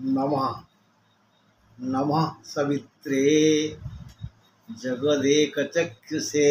नमः नमः सवित्रे जगदेकचक्षुषे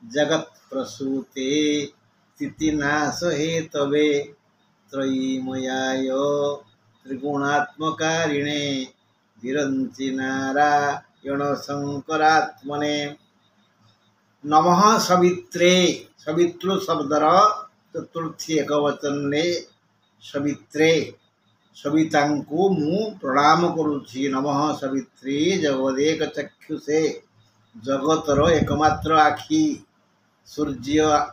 जगत्प्रसूते स्थितिनाशहेतवे त्रयीमयाय त्रिगुणात्मकारिणे विरञ्चिनारायणशङ्करात्मने नमः सवित्रे। सवितृ शब्दर चतुर्थी एकवचन सवित्रे सवितांकु मु प्रणाम करुछि। नमः सवित्री जगदेक चक्षुषे जगतर एकमात्र आखि। सूर्य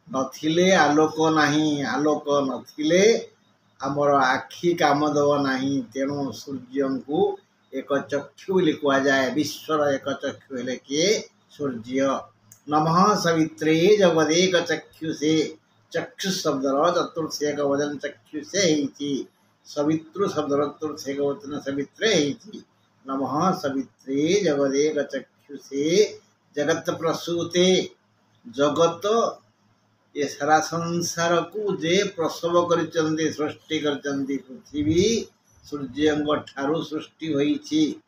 नथिले आलोक नाही, आलोक नथिले आमर आखि काम दब नाही। तेणु सूर्य को एक चक्षु बोली कह जाए। विश्वर एक चक्षु हेले किए सूर्य। नमः सवित्रे जगदेक चक्षुषे। चक्षु शब्दर चतुर्थी एक वचन चक्षुषे होइछि। सवितृ शब्दर चतुर्थी एक वचन सवित्रे होइछि। नमः सवित्रे जगदेक चक्षुषे जगत प्रसूते। जगत ये सारा संसार को जे प्रसव करिचंदी, सृष्टि करिचंदी। पृथ्वी सूर्य ठारू सृष्टि होइछि।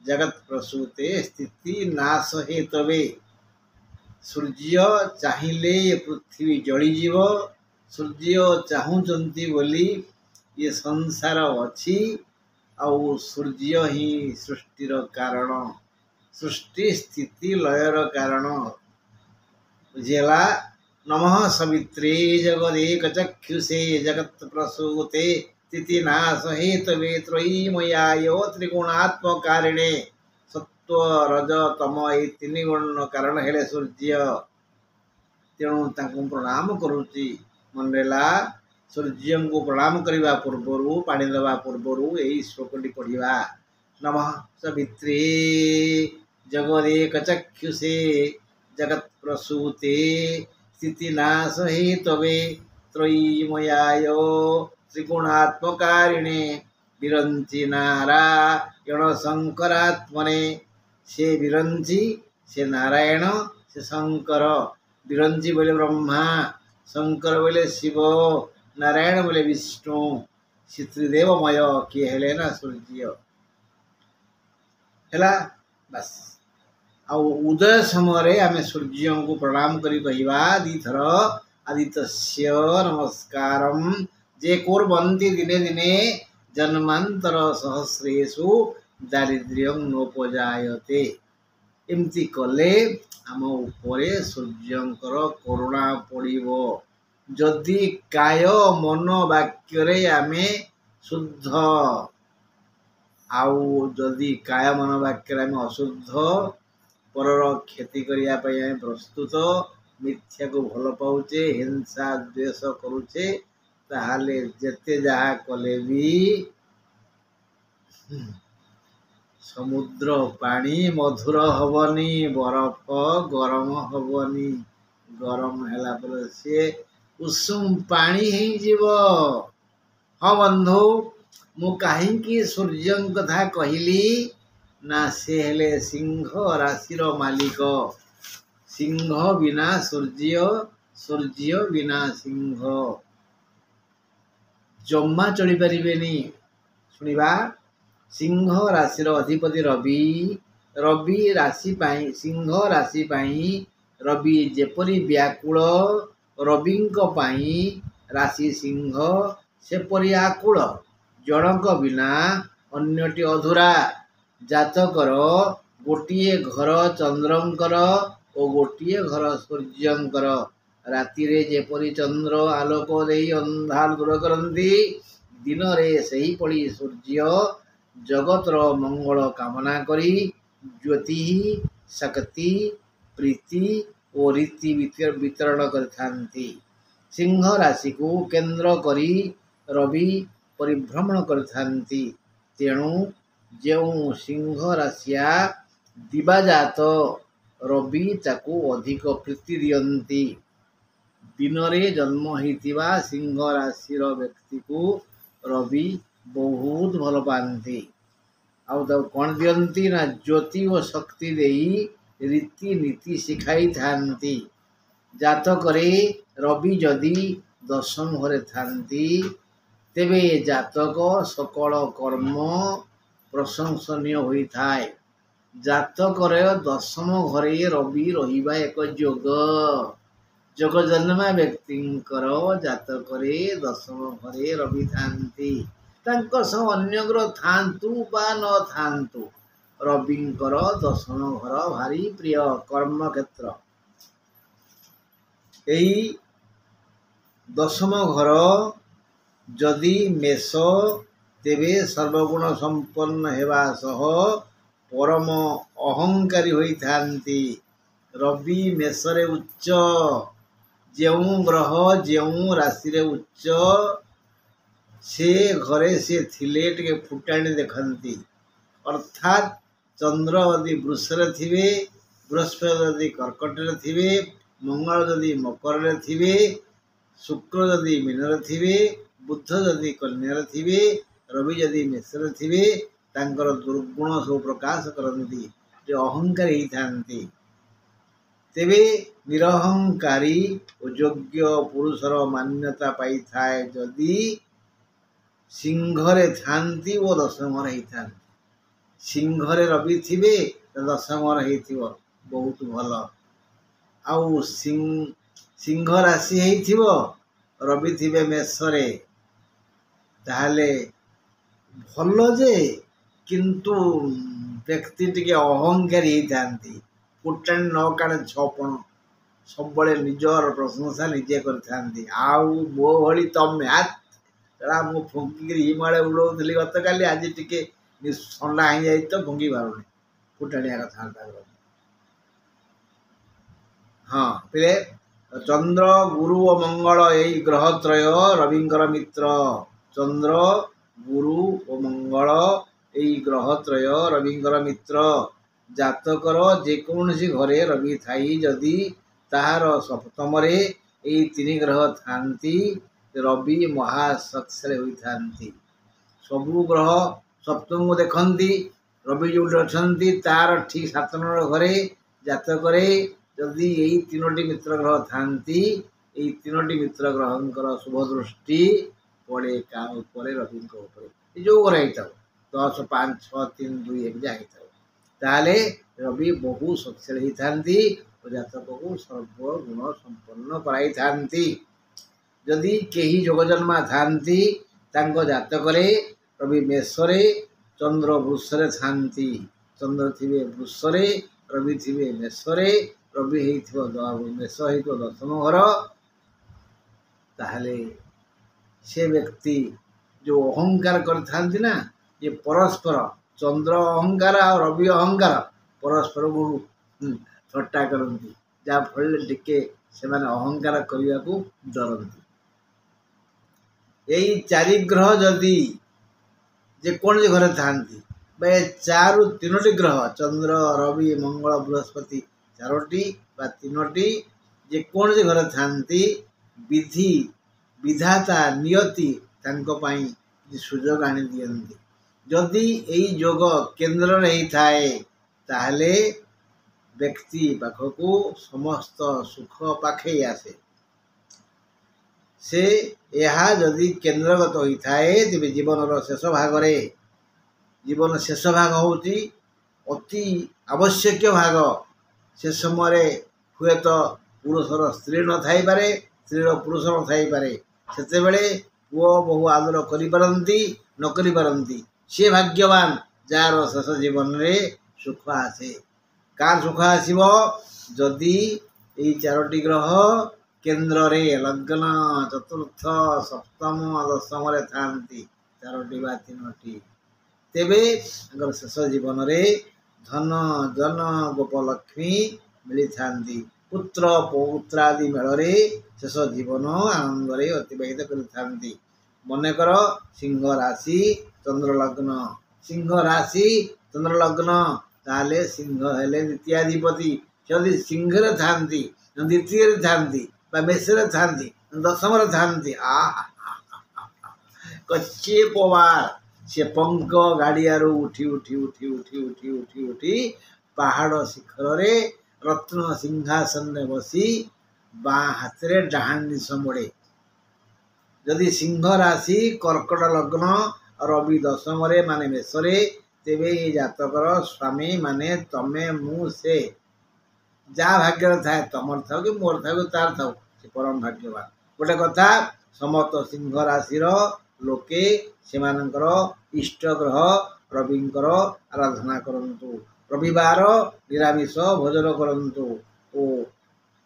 जगत प्रसूते स्थिति नाश हेतवे। सूर्य चाहिए ये पृथ्वी जलिजीव। सूर्य चाहूचंती बोली ये संसार अच्छी। आउ सूर्य ही सृष्टिर कारण, सृष्टि स्थिति लयर कारण। बुझेला। नमः सवित्रे जगदेक चक्षुषे जगत प्रसूते स्थितिनाश हेतवे त्रयीमयाय त्रिगुणात्मकारिणे। सत्व रज तम ये तीन गुण कारण हेले सूर्य। तेणु तांको प्रणाम करुच्ची। मनरेला सूर्य को प्रणाम करने पूर्वर पानी देवा पूर्वर यही श्लोकटी पढ़ा। नमः सवित्रे जगदेक चक्षुषे जगत प्रसूते स्थितिनाश हेतवे त्रयीमयाय त्रिगुणात्मकारिणे विरंचि नारायण शंकरात्मने। से विरंचि, से नारायण, से शंकर। विरंचि बोले ब्रह्मा, शंकर बोले शिव, नारायण बोले विष्णु, श्री त्रिदेवमय किए हेले ना सूर्य हेला। बस आउ उदय समय आम सूर्य को प्रणाम करी कहवा दीथर आदित्य नमस्कारम जे कुर्वन्ति दिने दिने जन्मांतर सहस्रेषु दारिद्र्यं नोपजायते। एमती कले आम उपरे सूर्यंकर करुणा पड़िबो। जदि काय मन वाक्य आमे शुद्ध, आउ जदि काय मन वाक्य आमे अशुद्ध, परर क्षति करिया पई आमे प्रस्तुत, मिथ्या को भल पाउचे, हिंसा द्वेष करुचे, ताहाले जेते जहा कले भी समुद्र पानी मधुर हबनी, बरफ गरम हबनी। गरम हैला पर से उषुम पानी ही जीव। हाँ बंधु, मु कहीं सूर्य कथा कहली ना, से हेले सिंह राशि मालिक। सिंह बिना सूर्य, सूर्य बिना सिंह जम्मा चली पारिबेनी। सुनिबा। सिंह राशि अधिपति रवि। रवि राशि पाई, सिंह राशि पाई रवि जेपरी व्याकुल, रविंक पाई राशि सिंह सेपरी आकुल। जनक बिना अन्यटी अधूरा। जातकर गोटिए घर चंद्रंकर और गोटिए घर सूर्यंकर। राति रे जेपरी चंद्र आलोक देई अंधार दूर करंती, दिन रे सही पड़ी सूर्य जगतर मंगल कामना करी ज्योति शक्ति प्रीति और रीति वितरण करथांती। सिंह राशि को केंद्र करी रवि परिभ्रमण करथांती। तेणु जो सिंह राशिया दिवाजात रवि ताकू अधिक प्रीति दियंती। दिन रे जन्म होइतिबा सिंह राशिर व्यक्ति को रवि बहुत भल पाती। आउ कौन दियंती ना, ज्योति और शक्ति देई रीति नीति शिखाई थांती। जातक रवि जदि दशम घरे थांती ତେବେ ଜାତକ ସକଳ କର୍ମ ପ୍ରଶଂସନୀୟ ହୋଇଥାଏ। ଜାତକରେ ଦଶମ ଘରେ ରବି ରହିବା ଏକ ଯୋଗ। ଯୋଗ ଜନ୍ମା ବ୍ୟକ୍ତିଙ୍କର ଜାତକରେ ଦଶମ ଘରେ ରବି ଥାନ୍ତି। ତାଙ୍କ ସହ ଅନ୍ୟ ଗ୍ରହ ଥାନ୍ତୁ ବା ନଥାନ୍ତୁ, ରବିଙ୍କର ଦଶମ ଘର ଭାରି ପ୍ରିୟ କର୍ମକ୍ଷେତ୍ର। ଏହି ଦଶମ ଘର ଯଦି ମେଷ, ତେବେ ସର୍ବଗୁଣ ସମ୍ପନ୍ନ ହେବା ସହ ପରମ ଅହଙ୍କାରୀ ହୋଇଥାନ୍ତି। ରବି ମେଷରେ ଉଚ୍ଚ। ଯେଉଁ ଗ୍ରହ ଯେଉଁ ରାଶିରେ ଉଚ୍ଚ, ସେ ଘରେ ସେ ଥିଲେ ଟିକେ ଫୁଟାଣି ଦେଖନ୍ତି। ଅର୍ଥାତ୍ ଚନ୍ଦ୍ର ଯଦି ବୃଷରେ ଥିବେ, ବୃହସ୍ପତି ଯଦି କର୍କଟରେ ଥିବେ, ମଙ୍ଗଳ ଯଦି ମକରରେ ଥିବେ, ଶୁକ୍ର ଯଦି ମୀନରେ ଥିବେ, ବୁଧ ଯଦି କନ୍ୟାରେ ଥିବେ, ରବି ଯଦି ମେଷରେ ଥିବେ, ତାଙ୍କର ଦୁର୍ଗୁଣ ସବୁ ପ୍ରକାଶ କରନ୍ତି, ଯେ ଅହଙ୍କାରୀ ହେଇଥାନ୍ତି। ତେବେ ନିରହଙ୍କାରୀ ଓ ଯୋଗ୍ୟ ପୁରୁଷର ମାନ୍ୟତା ପାଇଥାଏ ଯଦି ସିଂହରେ ଥାନ୍ତି ଓ ଦଶମରେ ହେଇଥାନ୍ତି। ସିଂହରେ ରବି ଥିବେ, ଦଶମରେ ହେଇଥିବ, ବହୁତ ଭଲ। ଆଉ ସିଂହ ରାଶି ହେଇଥିବ, ରବି ଥିବେ ମେଷରେ, ତାହେଲେ ଭଲ ଯେ, କିନ୍ତୁ ବ୍ୟକ୍ତି ଟିକେ ଅହଙ୍କାରୀ ହେଇଥାନ୍ତି। ଫୁଟାଣି ନ କାଳେ ଛପଣ, ସବୁବେଳେ ନିଜର ପ୍ରଶଂସା ନିଜେ କରିଥାନ୍ତି। ଆଉ ମୋ ଭଳି ତମେ ମୁଁ ଫୁଙ୍କିକିରି ହିମାଳୟ ଉଡ଼ଉଥିଲି ଗତକାଲି, ଆଜି ଟିକେ ଥଣ୍ଡା ହେଇଯାଇଛି ତ ଫୁଙ୍କି ପାରୁନି, ଫୁଟାଣିଆ କଥାବାର୍ତ୍ତା କର। ହଁ, ପିଲେ ଚନ୍ଦ୍ର, ଗୁରୁ ଓ ମଙ୍ଗଳ ଏଇ ଗ୍ରହତ୍ରୟ ରବିଙ୍କର ମିତ୍ର। ଚନ୍ଦ୍ର, ଗୁରୁ ଓ ମଙ୍ଗଳ ଏଇ ଗ୍ରହତ୍ରୟ ରବିଙ୍କର ମିତ୍ର। ଜାତକର ଯେକୌଣସି ଘରେ ରବି ଥାଇ ଯଦି ତାହାର ସପ୍ତମରେ ଏଇ ତିନି ଗ୍ରହ ଥାନ୍ତି, ରବି ମହାସକ୍ସେସ୍ ହୋଇଥାନ୍ତି। ସବୁ ଗ୍ରହ ସପ୍ତମକୁ ଦେଖନ୍ତି, ରବି ଯେଉଁଠି ଅଛନ୍ତି ତାର ଠିକ୍ 7 ନମ୍ବର ଘରେ ଜାତକରେ ଯଦି ଏଇ 3ଟି ମିତ୍ର ଗ୍ରହ ଥାନ୍ତି, ଏଇ 3ଟି ମିତ୍ର ଗ୍ରହଙ୍କର ଶୁଭ ଦୃଷ୍ଟି ପଡ଼େ କାହା ଉପରେ? ରବିଙ୍କ ଉପରେ। ଯେଉଁ ଘରେ ହେଇଥାଉ, 10, 5, 6, 3, 2 ଏମିତି ହେଇଥାଉ, ତାହେଲେ ରବି ବହୁ ସକ୍ସେସ୍ ହେଇଥାନ୍ତି ଓ ଜାତକକୁ ସର୍ବଗୁଣ ସମ୍ପନ୍ନ କରାଇଥାନ୍ତି। ଯଦି କେହି ଯୋଗଜନ୍ମା ଥାନ୍ତି, ତାଙ୍କ ଜାତକରେ ରବି ମେଷରେ, ଚନ୍ଦ୍ର ବୃଷରେ ଥାନ୍ତି। ଚନ୍ଦ୍ର ଥିବେ ବୃଷରେ, ରବି ଥିବେ ମେଷରେ, ରବି ହେଇଥିବ ମେଷ ହେଇଥିବ ଦଶମ ଘର, ତାହେଲେ ସେ ବ୍ୟକ୍ତି ଯେଉଁ ଅହଙ୍କାର କରିଥାନ୍ତି ନା, ଯେ ପରସ୍ପର ଚନ୍ଦ୍ର ଅହଙ୍କାର ଆଉ ରବି ଅହଙ୍କାର ପରସ୍ପରକୁ ଥଟ୍ଟା କରନ୍ତି, ଯାହାଫଳରେ ଟିକେ ସେମାନେ ଅହଙ୍କାର କରିବାକୁ ଡରନ୍ତି। ଏଇ 4 ଗ୍ରହ ଯଦି ଯେକୌଣସି ଘରେ ଥାନ୍ତି, ବା 4ରୁ 3ଟି ଗ୍ରହ ଚନ୍ଦ୍ର, ରବି, ମଙ୍ଗଳ, ବୃହସ୍ପତି 4ଟି ବା 3ଟି ଯେକୌଣସି ଘରେ ଥାନ୍ତି, ବିଧି ବିଧାତା ନିୟତି ତାଙ୍କ ପାଇଁ ସୁଯୋଗ ଆଣିଦିଅନ୍ତି। ଯଦି ଏଇ ଯୋଗ କେନ୍ଦ୍ରରେ ହେଇଥାଏ, ତାହେଲେ ବ୍ୟକ୍ତି ପାଖକୁ ସମସ୍ତ ସୁଖ ପାଖେଇ ଆସେ। ସେ ଏହା ଯଦି କେନ୍ଦ୍ରଗତ ହୋଇଥାଏ, ତେବେ ଜୀବନର ଶେଷ ଭାଗରେ, ଜୀବନ ଶେଷ ଭାଗ ହେଉଛି ଅତି ଆବଶ୍ୟକୀୟ ଭାଗ। ସେ ସମୟରେ ହୁଏତ ପୁରୁଷର ସ୍ତ୍ରୀ ନଥାଇପାରେ, ସ୍ତ୍ରୀର ପୁରୁଷ ନଥାଇପାରେ। ସେତେବେଳେ ପୁଅ ବହୁ ଆଦର କରିପାରନ୍ତି, ନ କରିପାରନ୍ତି। ସେ ଭାଗ୍ୟବାନ ଯାହାର ଶେଷ ଜୀବନରେ ସୁଖ ଆସେ। କାହାର ସୁଖ ଆସିବ? ଯଦି ଏଇ 4ଟି ଗ୍ରହ କେନ୍ଦ୍ରରେ ଲଗ୍ନ, ଚତୁର୍ଥ, ସପ୍ତମ, ଦଶମରେ ଥାନ୍ତି, 4ଟି ବା 3ଟି, ତେବେ ତାଙ୍କର ଶେଷ ଜୀବନରେ ଧନ, ଜନ, ଗୋପଲକ୍ଷ୍ମୀ ମିଳିଥାନ୍ତି। ପୁତ୍ର ପୌତ୍ରାଦି ମେଳରେ ଶେଷ ଜୀବନ ଆନନ୍ଦରେ ଅତିବାହିତ କରିଥାନ୍ତି। ମନେକର ସିଂହ ରାଶି, ଚନ୍ଦ୍ର ଲଗ୍ନ, ସିଂହ ରାଶି ଚନ୍ଦ୍ର ଲଗ୍ନ, ତାହେଲେ ସିଂହ ହେଲେ ଦ୍ୱିତୀୟାଧିପତି। ଯଦି ସିଂହରେ ଥାନ୍ତି, ଦ୍ୱିତୀୟରେ ଥାନ୍ତି, ବା ମେଷରେ ଥାନ୍ତି, ଦଶମରେ ଥାନ୍ତି, କଚ୍ଚେ ପବାର ସେ ପଙ୍କ ଗାଡ଼ିଆରୁ ଉଠି ଉଠି ଉଠି ଉଠି ଉଠି ଉଠି ଉଠି ପାହାଡ଼ ଶିଖରରେ ରତ୍ନ ସିଂହାସନରେ ବସି ବାଁ ହାତରେ ଡାହାଣ ନିଶ ମୋଡ଼େ। जदि सिंह राशि कर्कट लग्न रवि दशम माने मेषरे तेबे ये जातकर स्वामी माने तमे मु से जा भाग्य थाए तमर था कि मोर था तार था से परम भाग्यवान गोटे कथा समस्त सिंह राशि लोके से इष्ट ग्रह रविंकर आराधना करंतु रविवार निरामिष भोजन करंतु ओ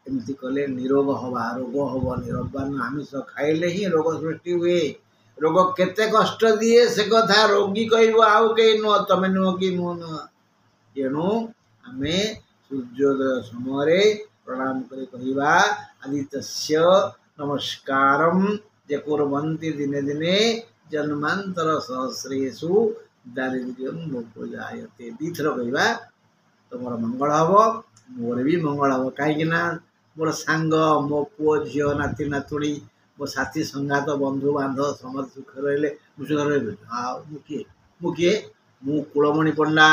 एमती कले निरोग हवा रोग हम निरबान आमिष खाइले ही रोग सृष्टि हुए रोग केते कष्ट दिए से कथा रोगी कहब आउ कई नुह तमें नुह कि मु नुह तेणु आमे सूर्योदय समय प्रणाम करी कहवा आदित्य नमस्कारम जे कुर्वन्ति दिने दिने जन्मांतर सहस्रेषु दारिद्र्यम लोको जायते दीथर कहवा तुम मंगल हम मोर भी मंगल हम कहीं मोर सांग मो पुओ झील नाती नातुणी मो साथी संगात बंधु बांधव समस्त सुख रही सुख रही मुझे मु कुलमणि पंडा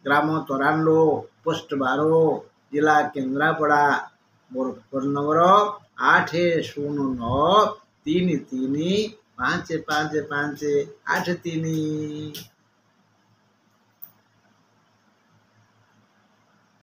ग्राम तरांडो पोस्ट 12 जिला केन्द्रापड़ा मोर फोन नंबर 8093355583।